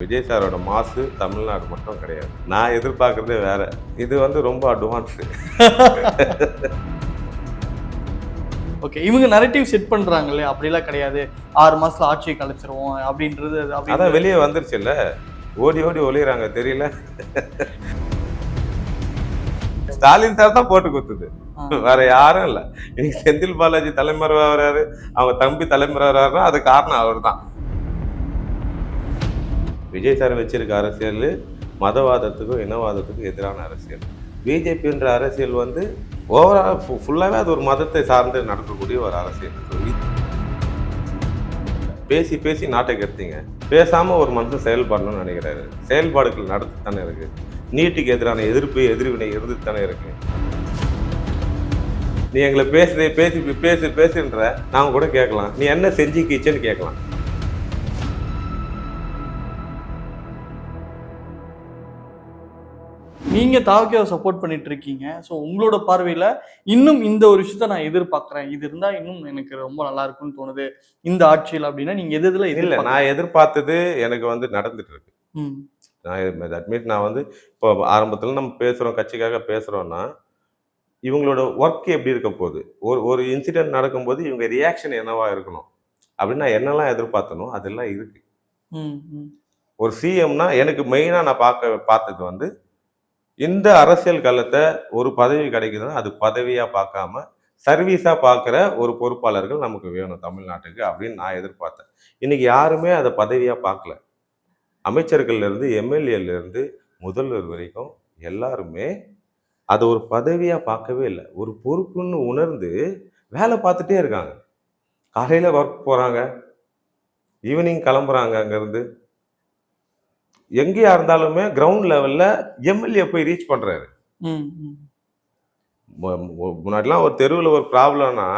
விஜய் சாரோட மாசு தமிழ்நாடு மட்டும் கிடையாது. நான் எதிர்பார்க்கறதே வேற. இது ரொம்ப அட்வான்ஸ்டு. ஓகே. இவங்க நரேட்டிவ் செட் பண்றாங்களே, அப்படிலாம் கிடையாது. 6 மாசத்துல ஆட்சியை கலைச்சிருவோம் அப்படின்றது அதான் வெளியே வந்துருச்சுல்ல. ஓடி ஓடி ஒளியறாங்க தெரியல. ஸ்டாலின் சார் தான் போட்டு குத்துது. வேற யாரும் இல்ல. இன்னைக்கு செந்தில் பாலாஜி தலைமறைவா வர்றாரு, அவங்க தம்பி தலைமறைவா வர்றாருன்னா அது காரணம் அவர் தான். விஜய் சார் வச்சிருக்க அரசியல் மதவாதத்துக்கும் இனவாதத்துக்கும் எதிரான அரசியல். பிஜேபின்ற அரசியல் ஓவரால் ஃபுல்லாகவே அது ஒரு மதத்தை சார்ந்து நடக்கக்கூடிய ஒரு அரசியல். பேசி பேசி நாட்டை கெடுத்தீங்க. பேசாமல் ஒரு மனுஷன் செயல்படணும்னு நினைக்கிறாரு. செயல்பாடுகள் நடந்து தானே இருக்கு. நீட்டுக்கு எதிரான எதிர்ப்பு எதிர்வினை இருந்து தானே இருக்கு. நீ எங்களை பேசுன்ற நாங்கள் கூட கேட்கலாம். நீ என்ன செஞ்சுக்கிச்சேன்னு கேட்கலாம். நீங்க தாவக்காவை சப்போர்ட் பண்ணிட்டு இருக்கீங்க. ஸோ உங்களோட பார்வையில இன்னும் இந்த ஒரு விஷயத்த நான் எதிர்பார்க்கிறேன். இது இருந்தா இன்னும் எனக்கு ரொம்ப நல்லா இருக்கும்னு தோணுது இந்த ஆட்சியில் அப்படின்னா நீங்க எதுல இல்ல நான் எதிர்பார்த்தது எனக்கு நடந்துட்டு இருக்கு. தட் மீன்ஸ் நான் இப்போ ஆரம்பத்துல நம்ம பேசுறோம், கட்சிக்காக பேசுறோம்னா இவங்களோட ஒர்க் எப்படி இருக்க போகுது, ஒரு இன்சிடென்ட் நடக்கும்போது இவங்க ரியாக்ஷன் என்னவா இருக்கணும் அப்படின்னு நான் என்னெல்லாம் எதிர்பார்த்தனோ அதெல்லாம் இருக்கு. ஒரு சிஎம்னா எனக்கு மெயினா நான் பார்த்தது இந்த அரசியல் காலத்தை ஒரு பதவி கிடைக்குதுன்னா அது பதவியா பார்க்காம சர்வீஸா பார்க்குற ஒரு பொறுப்பாளர்கள் நமக்கு வேணும் தமிழ்நாட்டுக்கு அப்படின்னு நான் எதிர்பார்த்தேன். இன்னைக்கு யாருமே அதை பதவியா பார்க்கல. அமைச்சர்கள்ல இருந்து எம்எல்ஏல இருந்து முதல்வர் வரைக்கும் எல்லாருமே அதை ஒரு பதவியா பார்க்கவே இல்லை. ஒரு பொறுப்புன்னு உணர்ந்து வேலை பார்த்துட்டே இருக்காங்க. காலையில ஒர்க் போறாங்க, ஈவினிங் கிளம்புறாங்க. அங்கிருந்து எங்கேயா இருந்தாலுமே கிரவுண்ட் லெவல்ல எம்எல்ஏ போய் ரீச் பண்றாரு. முன்னாடிலாம் ஒரு தெருவில் ஒரு ப்ராப்ளம்னா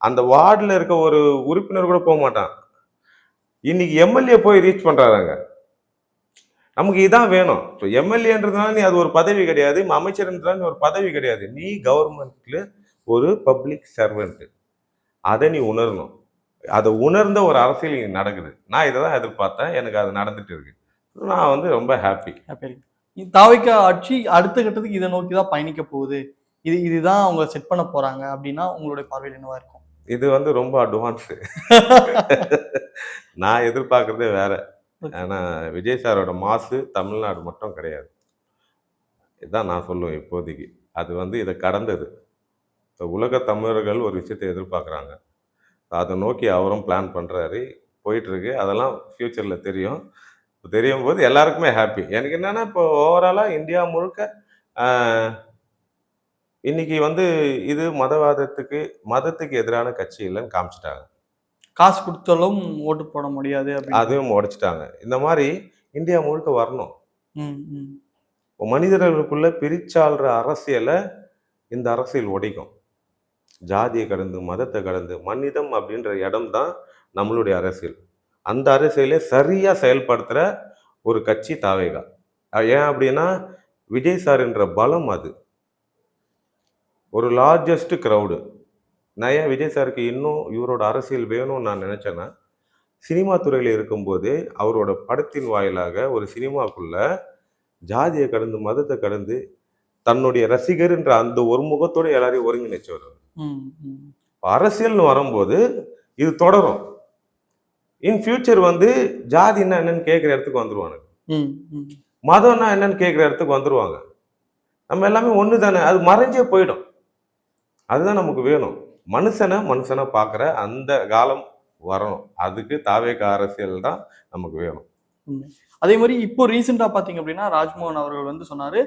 அந்த வார்டில் இருக்க ஒரு உறுப்பினர் கூட போக மாட்டான். இன்னைக்கு எம்எல்ஏ போய் ரீச் பண்றாங்க. நமக்கு இதான் வேணும். எம்எல்ஏன்றதுனால நீ அது ஒரு பதவி கிடையாது, அமைச்சர்ன்றதுனால நீ ஒரு பதவி கிடையாது. நீ கவர்மெண்ட்ல ஒரு பப்ளிக் சர்வெண்ட். அதை நீ உணரணும். அதை உணர்ந்த ஒரு அரசியல் நடக்குது. நான் இதை தான் எதிர்பார்த்தேன். எனக்கு அது நடந்துட்டு இருக்கு. நான் ரொம்ப ஹாப்பி. தாவேக்கா ஆட்சி அடுத்த கட்டத்துக்கு இதை நோக்கி தான் பயணிக்க போகுது. இதுதான் அவங்க செட் பண்ண போறாங்க அப்படின்னா உங்களுடைய பார்வையில் என்னவா இருக்கும்? இது ரொம்ப அட்வான்ஸ். நான் எதிர்பார்க்கறதே வேற. ஆனா விஜய் சாரோட மாசு தமிழ்நாடு மட்டும் கிடையாது. இதுதான் நான் சொல்லுவேன் இப்போதைக்கு. அது இதை கடந்தது. உலக தமிழர்கள் ஒரு விஷயத்தை எதிர்பார்க்குறாங்க. அதை நோக்கி அவரும் பிளான் பண்றாரு, போயிட்டு இருக்கு. அதெல்லாம் ஃபியூச்சர்ல தெரியும். தெரியும் போது எல்லாருக்குமே ஹாப்பி. எனக்கு என்னன்னா இப்போ ஓவராலா இந்தியா முழுக்க இன்னைக்கு இது மதத்துக்கு எதிரான கட்சி இல்லைன்னு காமிச்சிட்டாங்க. காசு கொடுத்தாலும் ஓட்டு போட முடியாது, அதுவும் உடைச்சிட்டாங்க. இந்த மாதிரி இந்தியா முழுக்க வரணும். மனிதர்களுக்குள்ள பிரிச்சாள்ற அரசியலை இந்த அரசியல் உடைக்கும். ஜாதியை கடந்து மதத்தை கடந்து மனிதம் அப்படின்ற இடம் தான் நம்மளுடைய அரசியல். அந்த அரசியலை சரியா செயல்படுத்துற ஒரு கட்சி தாவேகா. ஏன் அப்படின்னா விஜய் சார் என்ற பலம் அது ஒரு லார்ஜஸ்ட் கிரவுடு. நான் ஏன் விஜய் சாருக்கு இன்னும் இவரோட அரசியல் வேணும்னு நான் நினைச்சேன்னா, சினிமா துறையில் இருக்கும்போது அவரோட படத்தின் வாயிலாக ஒரு சினிமாக்குள்ள ஜாதியை கடந்து மதத்தை கடந்து தன்னுடைய ரசிகர்ன்ற அந்த ஒரு முகத்தோடு எல்லாரையும் ஒருங்கிணைச்சவர். அரசியல்னு வரும்போது இது தொடரும். இன் ஃபியூச்சர் ஜாதின்னா என்னன்னு கேட்குற இடத்துக்கு வந்துருவாங்க. மதம்னா என்னன்னு கேட்குற இடத்துக்கு வந்துருவாங்க. நம்ம எல்லாமே ஒன்று தானே, அது மறைஞ்சே போயிடும். அதுதான் நமக்கு வேணும். மனுஷனை பார்க்குற அந்த காலம் வரணும். அதுக்கு தாவேகா அரசியல் தான் நமக்கு வேணும். அதே மாதிரி இப்போ ரீசெண்டாக பார்த்தீங்க அப்படின்னா ராஜ்மோகன் அவர்கள் சொன்னாரு,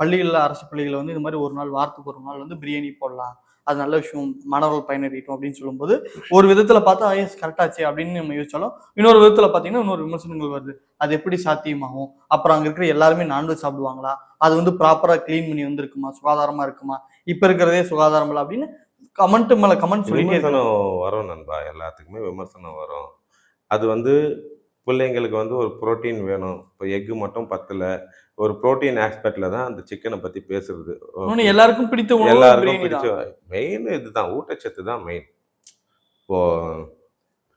பள்ளிகளில் அரசு பள்ளிகளில் இது மாதிரி ஒரு நாள் வாரத்துக்கு ஒரு நாள் பிரியாணி போடலாம், அது நல்ல விஷயம், மாணவர்கள் பயனடையட்டும் அப்படின்னு சொல்லும்போது ஒரு விதத்துல பார்த்தா எஸ் கரெக்டாச்சு அப்படின்னு நம்ம யோசிச்சாலும் இன்னொரு விதத்துல பார்த்தீங்கன்னா இன்னொரு விமர்சனங்கள் வருது. அது எப்படி சாத்தியமாகும்? அப்புறம் அங்க இருக்கிற எல்லாருமே நான்வெஜ் சாப்பிடுவாங்களா? அது ப்ராப்பரா கிளீன் பண்ணி இருக்குமா? சுகாதாரமா இருக்குமா? இப்ப இருக்கிறதே சுகாதாரம் இல்லை அப்படின்னு கமெண்ட் மேல கமெண்ட் சொல்லிட்டு வரும் நண்பா. எல்லாத்துக்குமே விமர்சனம் வரும். அது பிள்ளைங்களுக்கு ஒரு புரோட்டீன் வேணும். இப்போ எக்கு மட்டும் பத்தல, ஒரு புரோட்டீன் ஆஸ்பெக்ட்ல தான் அந்த சிக்கனை பத்தி பேசுறது. எல்லாருக்கும் பிடித்த எல்லாருக்கும் பிடிச்ச மெயின் இதுதான், ஊட்டச்சத்து தான் மெயின். இப்போ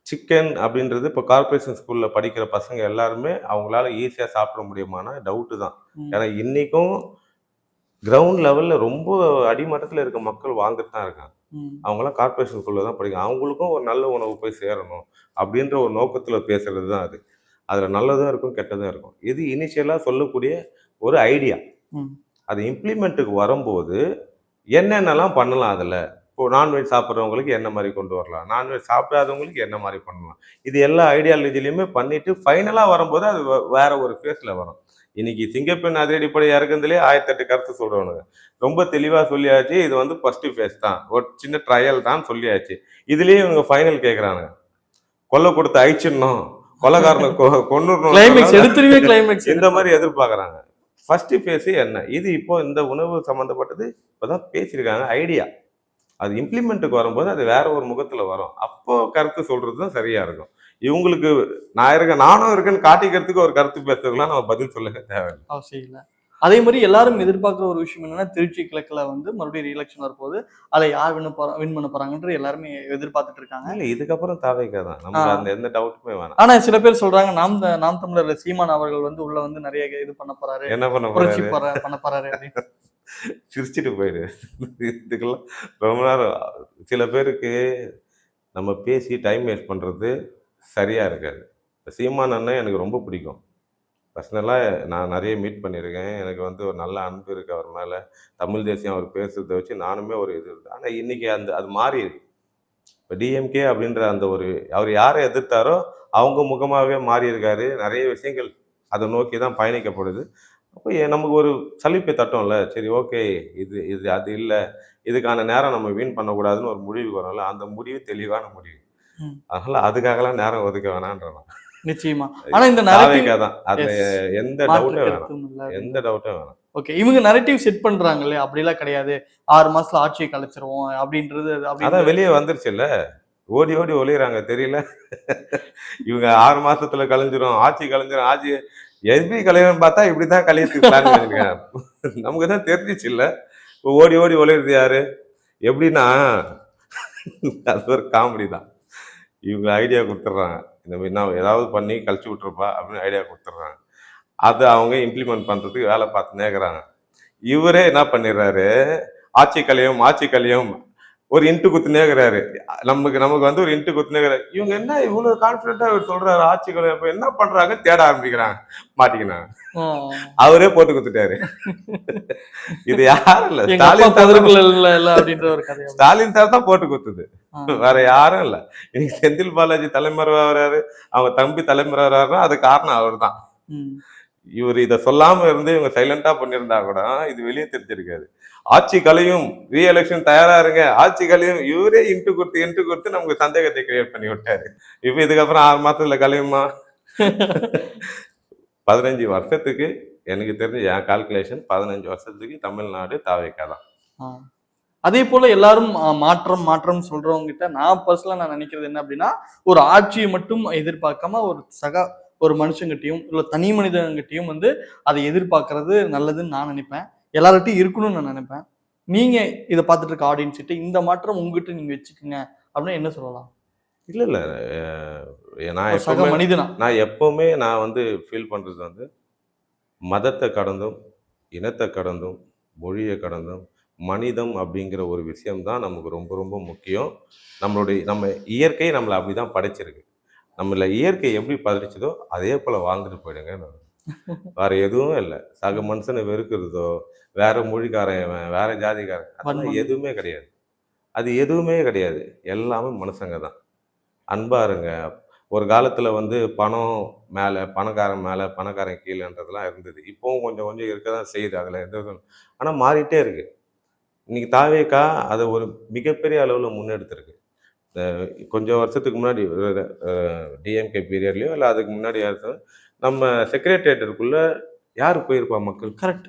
சிக்கன் அப்படின்றது இப்போ கார்ப்பரேஷன் ஸ்கூல்ல படிக்கிற பசங்க எல்லாருமே அவங்களால ஈஸியா சாப்பிட முடியுமானா டவுட்டு தான். ம். ஏன்னா இன்னைக்கும் கிரவுண்ட் லெவல்ல ரொம்ப அடிமட்டத்துல இருக்க மக்கள் வாழ்ந்துட்டு தான் இருக்காங்க. ம். அவங்களாம் கார்ப்பரேஷன் ஸ்கூல்ல தான் படிக்கிறாங்க. அவங்களுக்கும் ஒரு நல்ல உணவு போய் சேரணும் அப்படின்ற ஒரு நோக்கத்துல பேசுறது தான் அது. அதுல நல்லதும் இருக்கும், கெட்டதும் இருக்கும். இது இனிஷியலா சொல்லக்கூடிய ஒரு ஐடியா. ம். அது இம்ப்ளிமெண்ட்டுக்கு வரும்போது என்னென்னலாம் பண்ணலாம் அதுல? இப்போ நான்வெஜ் சாப்பிட்றவங்களுக்கு என்ன மாரி கொண்டு வரலாம்? நான்வெஜ் சாப்பிடாதவங்களுக்கு என்ன மாரி பண்ணலாம்? இது எல்லா ஐடியாலஜிலயுமே பண்ணிட்டு ஃபைனலா வரும்போது அது வேற ஒரு ஃபேஸ்ல வரும். இன்னைக்கு சிங்கப்பெண் அதிரடிப்படை இறக்குனதுலயே 1008 கருத்து சொல்றவனுங்க. ரொம்ப தெளிவா சொல்லியாச்சு. இது வந்து ஃபர்ஸ்ட் ஃபேஸ் தான். ஒரு சின்ன ட்ரையல் தான் சொல்லியாச்சு. இதுலயே இவங்க ஃபைனல் கேட்கறானுங்க. கொல்ல கொடுத்து அழிச்சிடணும். கொலைகாரனை கொன்னுடணும். கிளைமேக்ஸ் எடுத்துருவே கிளைமேக்ஸ் இந்த மாதிரி எதிர்பார்க்கறாங்க. ஃபர்ஸ்ட் ஃபேஸ் என்ன? இது இப்போ இந்த உணவு சம்பந்தப்பட்டது இப்பதான் பேசியிருக்காங்க ஐடியா. அது இம்ப்ளிமெண்ட்டுக்கு வரும்போது அது வேற ஒரு முகத்துல வரும். அப்போ கருத்து சொல்றது தான் சரியா இருக்கும். இவங்களுக்கு நான் இருக்கேன், நானும் இருக்கேன்னு காட்டிக்கிறதுக்கு ஒரு கருத்து பேசுறதுலாம் நம்ம பதில் சொல்லவே தேவையில்ல. அவசியம் இல்ல. அதே மாதிரி எல்லாரும் எதிர்பார்க்கிற ஒரு விஷயம் என்னன்னா, திருச்சி கிழக்குல வந்து மறுபடியும் ரீஎலெக்ஷன் வரப்போகுது. அதுல யார் வின் பண்ண போறாங்கன்ற எல்லாருமே எதிர்பார்த்துட்டு இருக்காங்க. இல்ல இதுக்கப்புறம் தாவேக்கா தான். ஆ. நமக்கு அந்த எந்த டவுட்டுமே வேணாம். ஆனா சில பேர் சொல்றாங்க நாம் தமிழர்ல சீமான் அவர்கள் வந்து உள்ள வந்து நிறைய இது பண்ண போறாரு, என்ன பண்ண புரட்சி போறாரு? பண்ண போறாரு அப்படின்னு. சிரிச்சுட்டு போயிடு. இதுக்கெல்லாம் ரொம்ப நேரம் சில பேருக்கு நம்ம பேசி டைம் வேஸ்ட் பண்றது சரியா இருக்காது. சீமான் அண்ணன் எனக்கு ரொம்ப பிடிக்கும். பர்சனலா நான் நிறைய மீட் பண்ணியிருக்கேன். எனக்கு வந்து ஒரு நல்ல அன்பு இருக்கு அவர் மேல. தமிழ் தேசியம் அவர் பேசுறத வச்சு நானுமே ஒரு இது இருக்கு. ஆனா இன்னைக்கு அது மாறி இருக்கு. இப்ப டிஎம்கே அப்படின்ற அந்த ஒரு அவர் யாரை எதிர்த்தாரோ அவங்க முகமாவே மாறி இருக்காரு. நிறைய விஷயங்கள் அதை நோக்கி தான் பயணிக்கப்படுது. அப்போ நமக்கு ஒரு சலிப்பை தட்டும்ல. சரி ஓகே, இது இது அது இல்ல. இதுக்கான நேரம் நம்ம வீண் பண்ணக்கூடாதுன்னு ஒரு முடிவுக்கு வரோம்ல. அந்த முடிவு தெளிவான முடிவு. ம். அதனால அதுக்காகலாம் நேரம் ஒதுக்க வேணான்றேன் நான். நிச்சயமா. ஆனா இந்த நரேட்டிவ் தாவேக்கா தான். அது எந்த மாற்று டவுட்டும் வேணாம். கருத்தும் இல்ல. எந்த டவுட்டும் வேணாம். ஓகே. இவங்க நரேட்டிவ் செட் பண்றாங்கல்ல, அப்படிலாம் கிடையாது. 6 மாசத்துல ஆட்சியை கலைச்சிருவோம் அப்படின்றது அதான் அப்படின்னு. வெளியே வந்துருச்சுல்ல. ஓடி ஓடி ஒளியறாங்க தெரியல. இவங்க 6 மாசத்துல கலைஞ்சிரும், ஆட்சி கலைஞ்சிரும், ஆட்சி எப்படி கலையணும்னு பார்த்தா இப்படிதான் கலையத்துக்கு பிளான் பண்ணிருக்காங்க. நமக்கு தான் தெரிஞ்சிச்சு இல்ல. ஓடி ஓடி ஒளியறது யாரு? எப்படின்னா அது ஒரு காமெடி தான். இவங்க ஐடியா கொடுத்துட்றாங்க. இந்த மாதிரி நான் ஏதாவது பண்ணி கழிச்சு விட்டுருப்பா அப்படின்னு ஐடியா கொடுத்துட்றாங்க. அதை அவங்க இம்ப்ளிமெண்ட் பண்றதுக்கு வேலை பார்த்துன்னே இருக்கிறாங்க. இவரே என்ன பண்ணிடுறாரு, ஆட்சி கலையும் ஆட்சி கலையும் ஒரு இன்ட்டு குத்துனேங்கிறாரு. நமக்கு வந்து ஒரு இன்ட்டு குத்துனேங்கிறாரு. இவங்க என்ன இவ்வளவு கான்பிடண்டா இவர் சொல்றாரு ஆட்சி கலையும், அப்ப என்ன பண்றாங்க தேட ஆரம்பிக்கிறாங்க. மாட்டிக்கினாங்க. ஆ. அவரே போட்டு குத்துட்டாரு. இது யாரும் இல்ல, எங்க அப்பா ஸ்டாலின் தான். பதவிக்குள்ள இல்ல அப்படின்ற ஒரு கதை. ஸ்டாலின் சார் தான் போட்டு குத்துது. ஆ. வேற யாரும் இல்ல. இன்னைக்கு செந்தில் பாலாஜி தலைமறைவா வர்றாரு, அவங்க தம்பி தலைமறைவா வர்றாருன்னா அது காரணம் அவர்தான். ம். இவர் இதை சொல்லாம இருந்து இவங்க சைலண்டா பண்ணியிருந்தா கூட இது வெளியே தெரிஞ்சிருக்காது. ஆட்சி கலையும், ரீஎலெக்ஷன் தயாரா இருங்க, ஆட்சி கலையும், இவரே இன்ட்டு கொடுத்து நமக்கு சந்தேகத்தை கிரியேட் பண்ணி விட்டாரு. இப்ப இதுக்கப்புறம் 6 மாசத்துல கலையுமா? 15 வருஷத்துக்கு எனக்கு தெரிஞ்ச என் கால்குலேஷன் 15 வருஷத்துக்கு தமிழ்நாடு தாவேக்கா தான். ஆ. அதே போல எல்லாரும் மாற்றம் சொல்றவங்க கிட்ட நான் பர்சனலா நான் நினைக்கிறது என்ன அப்படின்னா, ஒரு ஆட்சியை மட்டும் எதிர்பார்க்காம ஒரு மனுஷங்கிட்டையும் இல்ல தனி மனிதங்கிட்டையும் வந்து அதை எதிர்பார்க்கறது நல்லதுன்னு நான் நினைப்பேன். எல்லார்கிட்டையும் இருக்கணும்னு நான் நினைப்பேன். நீங்க இதை பார்த்துட்டு இருக்க ஆடியன்ஸ் கிட்ட இந்த மாற்றம் உங்ககிட்ட நீங்க வச்சுக்கோங்க அப்படின்னு என்ன சொல்லலாம்? இல்ல இல்ல, நான் ஒரு சக எப்பவுமே மனிதனா. நான் வந்து ஃபீல் பண்றது வந்து மதத்தை கடந்தும், இனத்தை கடந்தும், மொழியை கடந்தும், மனிதம் அப்படிங்கிற ஒரு விஷயம் தான் நமக்கு ரொம்ப ரொம்ப முக்கியம். நம்ம இயற்கை நம்மளை அப்படிதான் படைச்சிருக்கு. நம்மள இயற்கை எப்படி படைச்சதோ அதே போல வாழ்ந்துட்டு போயிடுங்க. வேற எதுவும் இல்லை. சக மனுஷனை வெறுக்கிறதோ, வேற மொழிக்காரன் இவன், வேற ஜாதிக்காரன், அதெல்லாம் வன்மம். எதுவுமே கிடையாது. அது எதுவுமே கிடையாது. எல்லாமே மனுஷங்க தான். அன்பா இருங்க. ஒரு காலத்துல வந்து பணம் மேல, பணக்காரன் மேல, பணக்காரன் கீழன்றதெல்லாம் இருந்தது. இப்பவும் கொஞ்சம் கொஞ்சம் இருக்கதான் செய்யுது. அதுல எந்த இதுவும் ஆனா மாறிட்டே இருக்கு. இன்னைக்கு தாவேக்கா அதை ஒரு மிகப்பெரிய அளவுல முன்னெடுத்திருக்கு. கொஞ்சம் வருஷத்துக்கு முன்னாடி டிஎம்கே பீரியட்லயோ இல்லை அதுக்கு முன்னாடி நம்ம செக்ரட்டேரியட்டுக்குள்ள யார் போயிருப்பா மக்கள்? கரெக்ட்.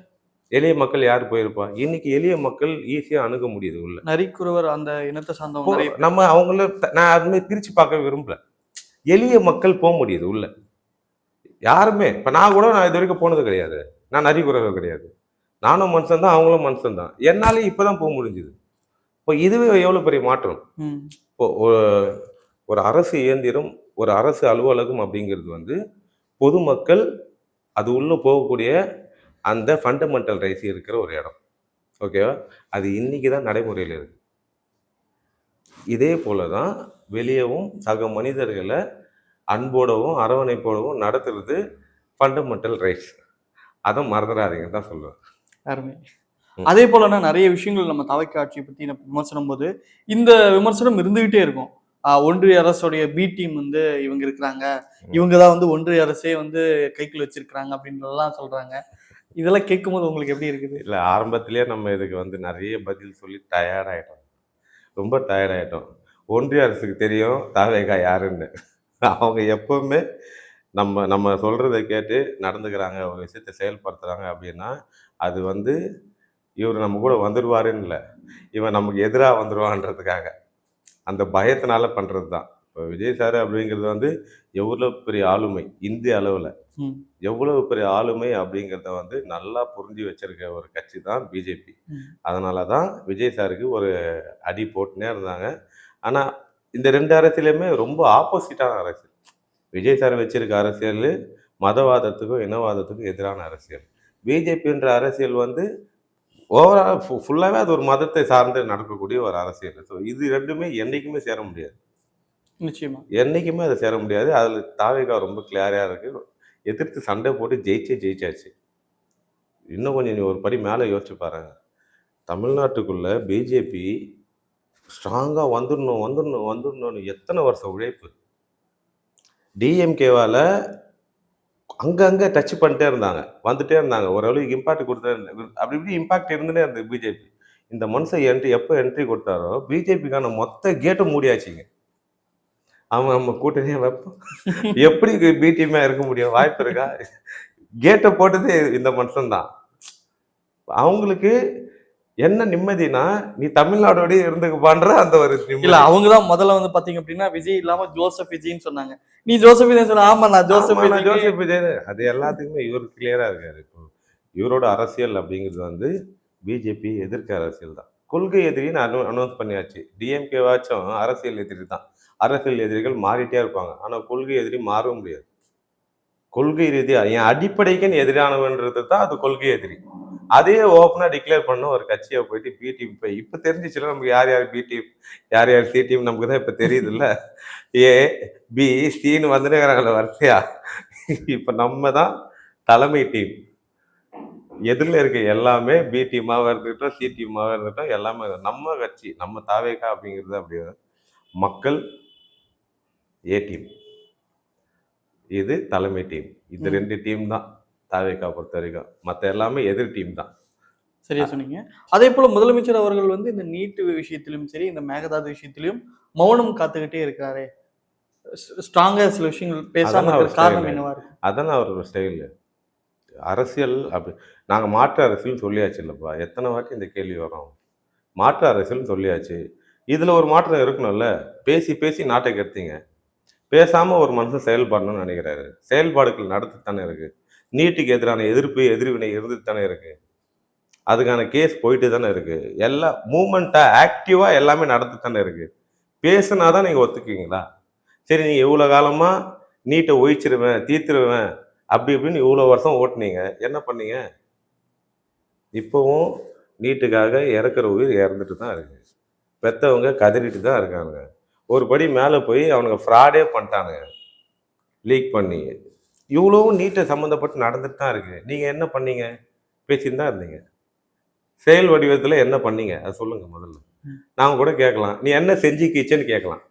எளிய மக்கள் யார் போயிருப்பா? இன்னைக்கு எளிய மக்கள் ஈஸியா அணுக முடியுது உள்ள. நரிக்குறவர் அந்த இனத்தை சார்ந்தவங்க நிறைய பேர். நம்ம அவங்கள நான் அதுமாதிரி பிரிச்சு பார்க்க விரும்பல. எளிய மக்கள் போக முடியுது உள்ள. யாருமே இப்ப நான் இது வரைக்கும் போனது கிடையாது. நான் நரிக்குறவர் கிடையாது. நானும் மனுஷன் தான், அவங்களும் மனுஷன் தான். என்னாலே இப்பதான் போக முடிஞ்சுது. இப்போ இதுவே எவ்வளவு பெரிய மாற்றம். ம். இப்போ ஒரு அரசு இயந்திரம், ஒரு அரசு அலுவலகம் அப்படிங்கிறது வந்து பொதுமக்கள் அது உள்ள போகக்கூடிய அந்த ஃபண்டமெண்டல் ரைட்ஸ் இருக்கிற ஒரு இடம். ஓகேவா? அது இன்னைக்கு தான் நடைமுறையில இருக்கு. இதே போல தான் வெளியவும் சக மனிதர்களை அன்போடவும் அரவணைப்போடவும் நடத்துறது ஃபண்டமெண்டல் ரைட்ஸ். அதை மறந்துடாதீங்கன்னு தான் சொல்லுவேன். அருமை. ம். அதே போலனா நிறைய விஷயங்கள் நம்ம தவைக்க ஆட்சியை பத்தி நம்ம விமர்சனம் போது இந்த விமர்சனம் இருந்துகிட்டே இருக்கும். ஒன்றிய அரசுடைய பி டீம் வந்து இவங்க இருக்கிறாங்க, இவங்க தான் வந்து ஒன்றிய அரசே வந்து கைக்குள்ள வச்சிருக்கிறாங்க அப்படின்றதெல்லாம் சொல்றாங்க. இதெல்லாம் கேட்கும்போது உங்களுக்கு எப்படி இருக்குது? இல்ல ஆரம்பத்திலேயே நம்ம இதுக்கு வந்து நிறைய பதில் சொல்லி டயர்ட் ஆயிட்டோம். ரொம்ப டயர்ட் ஆயிட்டோம். ஒன்றிய அரசுக்கு தெரியும் தாவேகா யாருன்னு. அவங்க எப்பவுமே நம்ம நம்ம சொல்றத கேட்டு நடந்துக்கிறாங்க, ஒரு விஷயத்த செயல்படுத்துறாங்க அப்படின்னா, அது வந்து இவர் நம்ம கூட வந்துருவாருன்னு இல்ல. இவன் நமக்கு எதிரா வந்துருவான்றதுக்காக. அந்த பயத்தினால பண்றது தான். இப்போ விஜய் சார் அப்படிங்கிறது வந்து எவ்வளோ பெரிய ஆளுமை இந்திய அளவுல. ம். எவ்வளவு பெரிய ஆளுமை அப்படிங்கிறத வந்து நல்லா புரிஞ்சு வச்சிருக்க ஒரு கட்சி தான் பிஜேபி. ம். அதனால தான் விஜய் சாருக்கு ஒரு அடி போட்டுன்னே இருந்தாங்க. ஆனா, இந்த 2 அரசியலுமே ரொம்ப ஆப்போசிட்டான அரசியல். விஜய் சார் வச்சிருக்க அரசியல் மதவாதத்துக்கும், இனவாதத்துக்கும் எதிரான அரசியல். பிஜேபின்ற அரசியல் வந்து ஓவரால் ஃபுல்லாவே அது ஒரு மதத்தை சார்ந்து நடக்கக்கூடிய ஒரு அரசியல். ஸோ இது 2மே என்னைக்குமே சேர முடியாது. நிச்சயமா. என்னைக்குமே அது சேர முடியாது. அதில தாவேகா ரொம்ப கிளாரியா இருக்கு. எதிர்த்து சண்டை போட்டு ஜெயிச்சாச்சு. இன்னும் கொஞ்சம் நீ ஒரு படி மேல யோசிச்சு பாருங்க. தமிழ்நாட்டுக்குள்ள பிஜேபி ஸ்ட்ராங்கா வந்துடணும்னு எத்தனை வருஷம் உழைப்பு. டிஎம்கேவால அங்கங்க டச் பண்ணிட்டே இருந்தாங்க. வந்துட்டே இருந்தாங்க. ஓரளவுக்கு இம்பாக்ட் அப்படி இப்படி இம்பாக்ட் இருந்துன்னே இருந்தது பிஜேபி. இந்த மனுஷன் எப்ப என்ட்ரி கொடுத்தாரோ, பிஜேபிக்கான மொத்த கேட்டும் மூடியாச்சுங்க. அவன் நம்ம கூட்டணியா வைப்போம். எப்படி பி டீமா இருக்க முடியும்? வாய்ப்பு இருக்கா? கேட்ட போட்டது இந்த மனுஷன் தான். அவங்களுக்கு என்ன நிம்மதினா, நீ தமிழ்நாடோடயே இருந்துக்கப்பான்ற அந்த ஒரு இல்ல நிம்மதி. அவங்க தான் முதல்ல வந்து பாத்தீங்க அப்படின்னா விஜய் இல்லாம ஜோசப் விஜய்ன்னு சொன்னாங்க. நீ ஜோசப் விஜய் சொன்ன, ஆமா நான் ஜோசப் ஆமா, நான் விஜய்க்கு ஜோசப் விஜய் அது எல்லாத்துக்குமே இவரு கிளியரா இருக்காரு. இப்போ இவரோட அரசியல் அப்படிங்கிறது வந்து பிஜேபி எதிர்க்க அரசியல் தான். கொள்கை எதிரின்னு அனௌன்ஸ் பண்ணியாச்சு. டிஎம்கேவாச்சும் அரசியல் எதிரி தான். அரசியல் எதிரிகள் மாறிட்டே இருப்பாங்க. ஆனா கொள்கை எதிரி மாறவும் முடியாது. கொள்கை ரீதியா என் அடிப்படைக்குன்னு எதிரானவன்றது தான் அது கொள்கை எதிரி. அதையே ஓப்பனா டிக்ளேர் பண்ண ஒரு கட்சியை போயிட்டு பி டீம் இப்ப தெரிஞ்சிச்சுல நமக்கு யார் யார் பி டீம், யார் யார் சி டீம் நமக்கு தான் இப்ப தெரியுதுல்ல. ஏ பி சின்னு வந்துருக்கிறாங்கள வரிசையா. இப்ப நம்ம தான் தலைமை டீம். எதிரில் இருக்க எல்லாமே பி டீமாவா இருந்துக்கிட்டோம், சி டீமாவா இருந்துட்டோம், எல்லாமே நம்ம கட்சி, நம்ம தாவேகா அப்படிங்கிறது அப்படி மக்கள் ஏ டீம். இது தலைமை டீம். இந்த 2 டீம் தான் தாவேகா பொறுத்த வரைக்கும். மத்த எல்லாமே எதிர் டீம் தான். சரியா சொன்னீங்க. அதே போல முதலமைச்சர் அவர்கள் வந்து இந்த நீட் விஷயத்திலும் சரி, இந்த மேகதாது விஷயத்திலும் மௌனம் காத்துக்கிட்டே இருக்காரு. ஸ்ட்ராங்கா சில விஷயங்கள் பேசாம அதானே அவர் இருக்கிற காரணம் ஸ்டைலு. என்னவா இருக்கு? அதானே அவரோட ஸ்டைலு. அரசியல் அப்படி நாங்க மாற்று அரசியல்னு சொல்லியாச்சு இல்லப்பா. எத்தனை வாட்டி இந்த கேள்வி வரும்? மாற்று அரசியல்னு சொல்லியாச்சு. இதுல ஒரு மாற்றம் இருக்கணும்ல. பேசி பேசி நாட்டை கெடுத்தீங்க. பேசாம ஒரு மனுஷன் செயல்படணும்னு நினைக்கிறாரு. செயல்பாடுகள் நடந்துட்டு தானே இருக்கு. நீட்டுக்கு எதிரான எதிர்ப்பு, எதிர்வினை இருந்துட்டு தானே இருக்கு. அதுக்கான கேஸ் போயிட்டு தானே இருக்கு. எல்லா மூவ்மெண்ட்டா ஆக்டிவா எல்லாமே நடந்துட்டு தானே இருக்கு. பேசுனா தான் நீங்க ஒத்துக்குவீங்களா? சரி நீங்க இவ்வளவு காலமா நீட்டை ஒழிச்சிருவேன், தீர்த்துருவேன் அப்படி இப்படின்னு இவ்வளவு வருஷம் ஓட்டுனீங்க. என்ன பண்ணீங்க? இப்பவும் நீட்டுக்காக இறக்குற உயிர் இறந்துட்டு தான் இருக்கு. பெத்தவங்க கதறிட்டு தான் இருக்காங்க. ஒரு படி மேல போய் அவனுங்க ஃப்ராடே பண்ணிட்டானுங்க. லீக் பண்ணி. இவ்வளவும் நீட்டை சம்மந்தப்பட்டு நடந்துட்டு தான் இருக்கு. நீங்க என்ன பண்ணீங்க? பேசிட்டு தான் இருந்தீங்க. செயல் வடிவத்துல என்ன பண்ணீங்க? அத சொல்லுங்க முதல்ல. நாம கூட கேட்கலாம். நீ என்ன செஞ்சுக்கிச்சேன்னு கேட்கலாம்.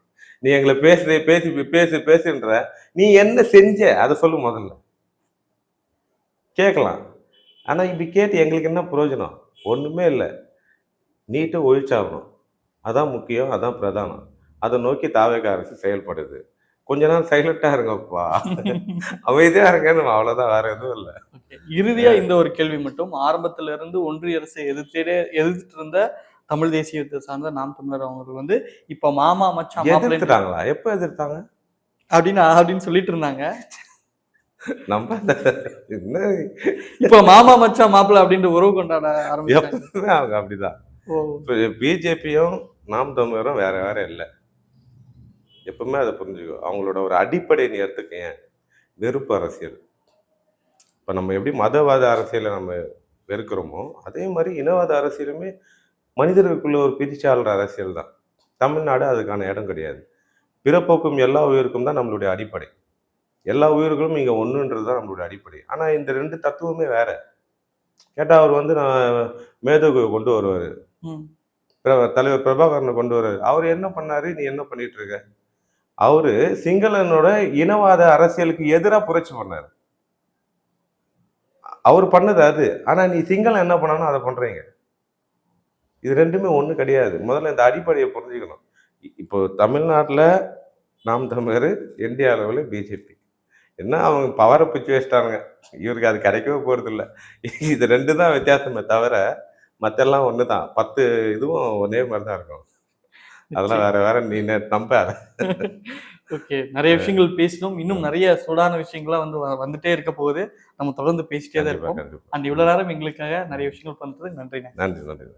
நீ எங்களை பேசுன்ற. நீ என்ன செஞ்ச? அத சொல்லு முதல்ல. கேட்கலாம். ஆனா இப்படி கேட்டு எங்களுக்கு என்ன பிரயோஜனம்? ஒண்ணுமே இல்ல. நீட்டை ஒழிச்சாகணும். அதான் முக்கியம். அதான் பிரதானம். அதை நோக்கி தாவேகா அரசு செயல்படுது. கொஞ்ச நாள் சைலண்டா இருங்கப்பா. அமைதியா இருங்கன்னு அவ்வளவுதான். வேற எதுவும் இல்ல. இறுதியா இந்த ஒரு கேள்வி மட்டும். ஆரம்பத்துல இருந்து ஒன்றிய அரசை எதிர்த்துட்டு இருந்த தமிழ் தேசியத்தை சார்ந்த நாம் தமிழர் அவர்கள் வந்து இப்ப மாமா மச்சான் மாப்பிள்ளை எதிர்த்துட்டாங்களா? எப்ப எதிர்த்தாங்க? அப்படின்னு சொல்லிட்டு இருந்தாங்க. நம்ம என்ன இப்ப மாமா மச்சான் மாப்பிள்ளை அப்படின்ற உறவு கொண்டாட ஆரம்பிச்சாங்க. எப்பவுமே அவங்க அப்படிதான். ஓ. பிஜேபியும் நாம் தமிழரும் வேற வேற இல்ல. எப்பவுமே அதை புரிஞ்சுக்கோ. அவங்களோட ஒரு அடிப்படை நீ எடுத்துக்கங்க. வெறுப்பு அரசியல். இப்போ நம்ம எப்படி மதவாத அரசியலை நம்ம வெறுக்கிறோமோ, அதே மாதிரி இனவாத அரசியலுமே மனிதர்களுக்குள்ள ஒரு பிரிச்சாளுற அரசியல் தான். தமிழ்நாடு அதுக்கான இடம் கிடையாது. பிறப்போக்கும் எல்லா உயிருக்கும் தான் நம்மளுடைய அடிப்படை. எல்லா உயிர்களும் இங்கே ஒன்றுன்றது தான் நம்மளுடைய அடிப்படை. ஆனால் இந்த ரெண்டு தத்துவமே வேற. கேட்டால் அவர் வந்து நான் மேதகு கொண்டு வருவார், ம். தலைவர் பிரபாகரனை கொண்டு வருவார். அவர் என்ன பண்ணாரு, நீ என்ன பண்ணிட்டு இருக்க? அவரு சிங்களனோட இனவாத அரசியலுக்கு எதிராக புரட்சி பண்ணாரு. அவர் பண்ணது அது. ஆனா நீ சிங்களம் என்ன பண்ணானோ அதை பண்றீங்க. இது ரெண்டுமே ஒண்ணு கிடையாது. முதல்ல இந்த அடிப்படையை புரிஞ்சுக்கணும். இப்போ தமிழ்நாட்டுல நாம் தமிழர், இந்திய அளவில் பிஜேபி. என்ன அவங்க பவரை பிச்சு வச்சிட்டானுங்க. இவருக்கு அது கிடைக்கவே போறது இல்ல. இது ரெண்டு தான் வித்தியாசமே தவிர மத்தெல்லாம் ஒன்று தான். 10 இதுவும் ஒரே மாதிரி தான் இருக்கும். அதெல்லாம் வேற வேற நீ நம்பாத. ஓகே. நிறைய விஷயங்கள் பேசினோம். இன்னும் நிறைய சூடான விஷயங்கள்லாம் வந்து வந்துட்டே இருக்க போகுது. நம்ம தொடர்ந்து பேசிட்டே தான் கண்டிப்பா இருப்போம். கண்டிப்பா. அண்ட் இவ்வளவு நேரம் எங்களுக்காக நிறைய விஷயங்கள் பண்றதுக்கு நன்றிண்ணே. நன்றி நன்றி.